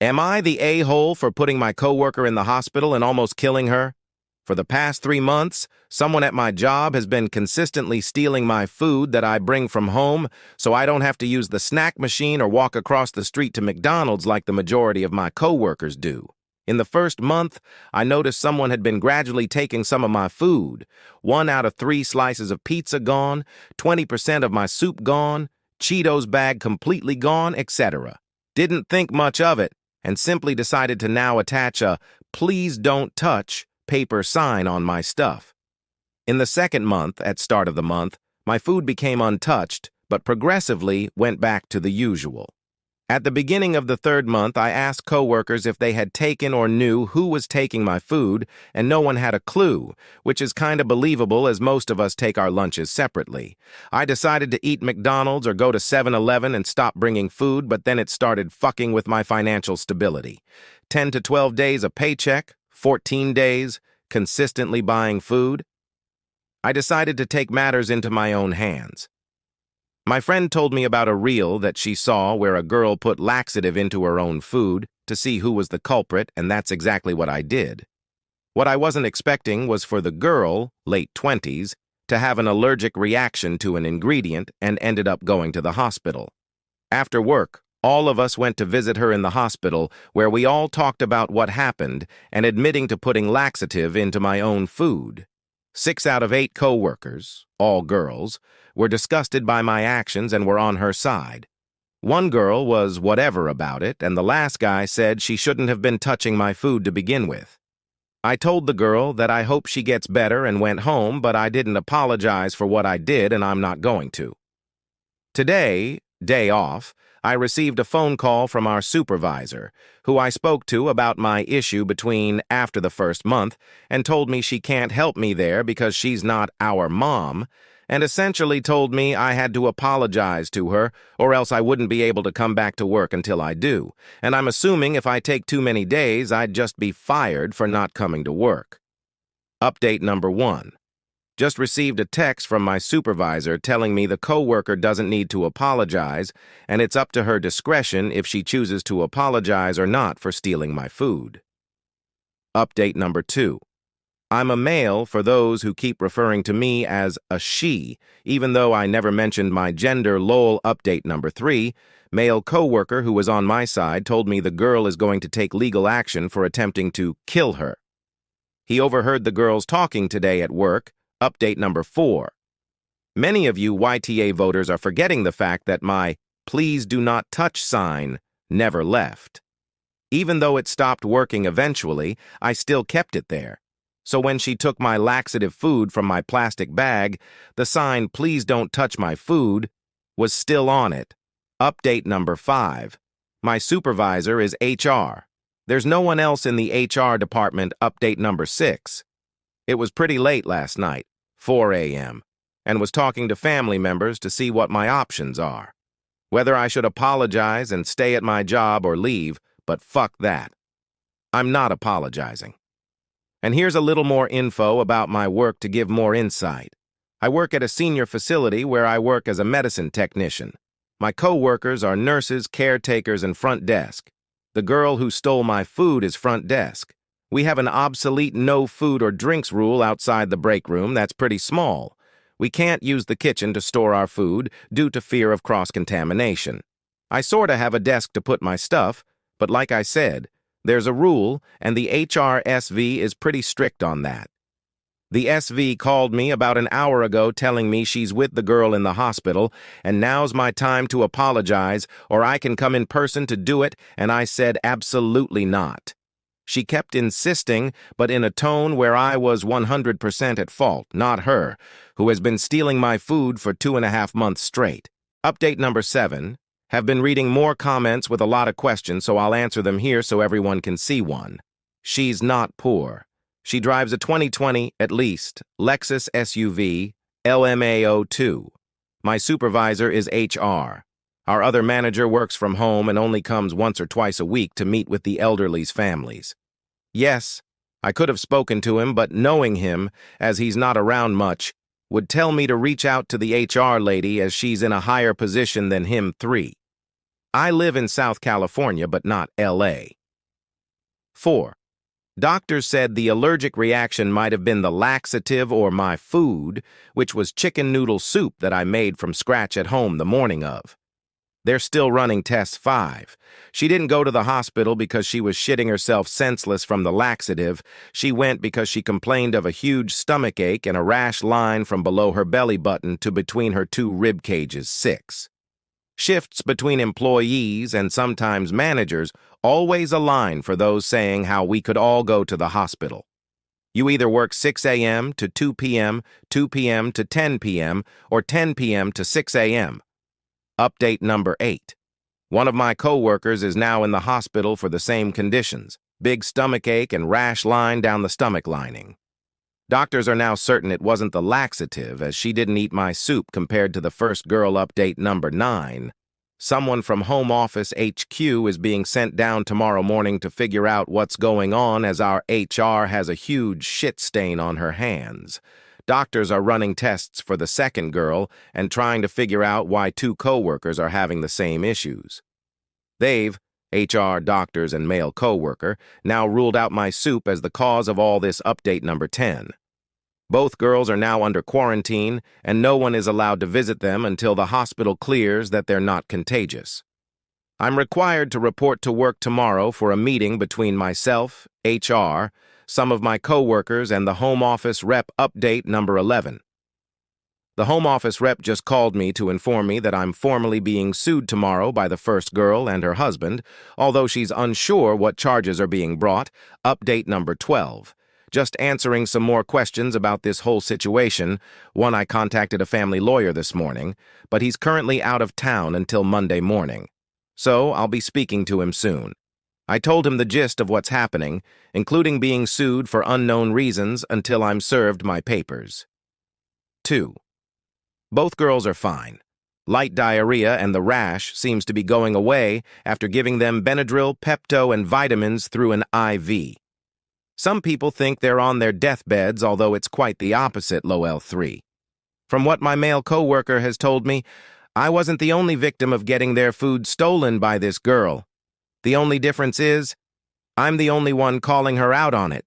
Am I the a-hole for putting my coworker in the hospital and almost killing her? For the past 3 months, someone at my job has been consistently stealing my food that I bring from home so I don't have to use the snack machine or walk across the street to McDonald's like the majority of my coworkers do. In the first month, I noticed someone had been gradually taking some of my food. 1 out of 3 slices of pizza gone, 20% of my soup gone, Cheetos bag completely gone, etc. Didn't think much of it, and simply decided to now attach a "Please don't touch" paper sign on my stuff. In the second month, at start of the month, my food became untouched, but progressively went back to the usual. At the beginning of the third month, I asked coworkers if they had taken or knew who was taking my food, and no one had a clue, which is kind of believable as most of us take our lunches separately. I decided to eat McDonald's or go to 7-Eleven and stop bringing food, but then it started fucking with my financial stability. 10 to 12 days a paycheck, 14 days, consistently buying food. I decided to take matters into my own hands. My friend told me about a reel that she saw where a girl put laxative into her own food to see who was the culprit, and that's exactly what I did. What I wasn't expecting was for the girl, late 20s, to have an allergic reaction to an ingredient and ended up going to the hospital. After work, all of us went to visit her in the hospital, where we all talked about what happened and admitting to putting laxative into my own food. 6 out of 8 coworkers, all girls, were disgusted by my actions and were on her side. One girl was whatever about it, and the last guy said she shouldn't have been touching my food to begin with. I told the girl that I hope she gets better and went home, but I didn't apologize for what I did, and I'm not going to. Today, day off, I received a phone call from our supervisor, who I spoke to about my issue between after the first month and told me she can't help me there because she's not our mom, and essentially told me I had to apologize to her or else I wouldn't be able to come back to work until I do, and I'm assuming if I take too many days, I'd just be fired for not coming to work. Update number 1. Just received a text from my supervisor telling me the coworker doesn't need to apologize, and it's up to her discretion if she chooses to apologize or not for stealing my food. Update number 2. I'm a male for those who keep referring to me as a she, even though I never mentioned my gender. Lol. Update number 3. Male coworker who was on my side told me the girl is going to take legal action for attempting to kill her. He overheard the girls talking today at work. Update number 4. Many of you YTA voters are forgetting the fact that my "Please do not touch" sign never left. Even though it stopped working eventually, I still kept it there. So when she took my laxative food from my plastic bag, the sign "Please don't touch my food" was still on it. Update number 5. My supervisor is HR. There's no one else in the HR department. Update number 6. It was pretty late last night, 4 a.m., and was talking to family members to see what my options are. Whether I should apologize and stay at my job or leave, but fuck that. I'm not apologizing. And here's a little more info about my work to give more insight. I work at a senior facility where I work as a medicine technician. My coworkers are nurses, caretakers, and front desk. The girl who stole my food is front desk. We have an obsolete no food or drinks rule outside the break room that's pretty small. We can't use the kitchen to store our food due to fear of cross-contamination. I sorta have a desk to put my stuff, but like I said, there's a rule, and the HR SV is pretty strict on that. The SV called me about an hour ago telling me she's with the girl in the hospital, and now's my time to apologize, or I can come in person to do it, and I said absolutely not. She kept insisting, but in a tone where I was 100% at fault, not her, who has been stealing my food for 2.5 months straight. Update number 7. Have been reading more comments with a lot of questions, so I'll answer them here so everyone can see one. She's not poor. She drives a 2020, at least, Lexus SUV, LMAO2. My supervisor is HR. Our other manager works from home and only comes once or twice a week to meet with the elderly's families. Yes, I could have spoken to him, but knowing him, as he's not around much, would tell me to reach out to the HR lady as she's in a higher position than him. 3. I live in South California, but not LA. 4. Doctors said the allergic reaction might have been the laxative or my food, which was chicken noodle soup that I made from scratch at home the morning of. They're still running test 5. She didn't go to the hospital because she was shitting herself senseless from the laxative. She went because she complained of a huge stomach ache and a rash line from below her belly button to between her 2 rib cages. 6. Shifts between employees and sometimes managers always align for those saying how we could all go to the hospital. You either work 6 a.m. to 2 p.m., 2 p.m. to 10 p.m., or 10 p.m. to 6 a.m. Update number 8. One of my coworkers is now in the hospital for the same conditions, big stomach ache and rash line down the stomach lining. Doctors are now certain it wasn't the laxative, as she didn't eat my soup compared to the first girl. Update number 9. Someone from Home Office HQ is being sent down tomorrow morning to figure out what's going on, as our HR has a huge shit stain on her hands. Doctors are running tests for the second girl and trying to figure out why 2 coworkers are having the same issues. They've, HR, doctors, and male coworker, now ruled out my soup as the cause of all this. Update number 10. Both girls are now under quarantine, and no one is allowed to visit them until the hospital clears that they're not contagious. I'm required to report to work tomorrow for a meeting between myself, HR, some of my coworkers, and the Home Office rep. Update number 11. The Home Office rep just called me to inform me that I'm formally being sued tomorrow by the first girl and her husband, although she's unsure what charges are being brought. Update number 12. Just answering some more questions about this whole situation. One, I contacted a family lawyer this morning, but he's currently out of town until Monday morning. So I'll be speaking to him soon. I told him the gist of what's happening, including being sued for unknown reasons until I'm served my papers. 2. Both girls are fine. Light diarrhea and the rash seems to be going away after giving them Benadryl, Pepto, and vitamins through an IV. Some people think they're on their deathbeds, although it's quite the opposite. LOL 3. From what my male coworker has told me, I wasn't the only victim of getting their food stolen by this girl. The only difference is, I'm the only one calling her out on it.